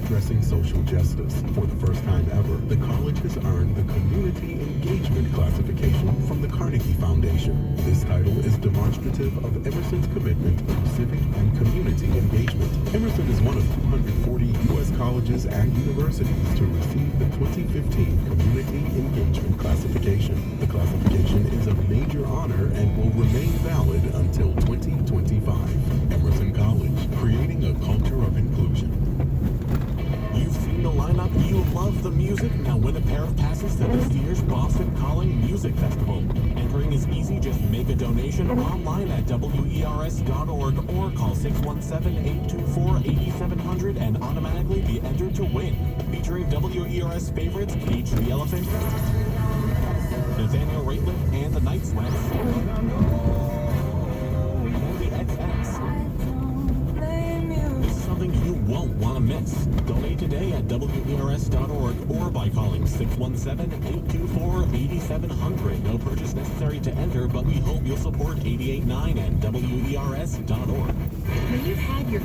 addressing social justice. For the first time ever, the college has earned the Community Engagement classification from the Carnegie Foundation. This title is demonstrative of Emerson's commitment to civic and community engagement. Emerson is one of 240 U.S. colleges and universities to receive the 2015 Community Engagement classification. The classification is a major honor and will remain valid until 2025. Emerson College, creating a culture of inclusion. You've seen the lineup, you love the music, now win a pair of passes to this year's Boston Calling Music Festival. Entering is easy, just make a donation online at wers.org or call 617-824-8700 and automatically be entered to win. Featuring WERS favorites Cage the Elephant, Nathaniel Rateliff and the Night Sweats, or the XX. This is something you won't want to miss. Donate today at wers.org or by calling 617-824-8700. No purchase necessary to enter, but we hope you'll support 88.9 and WERS.org. When you've had your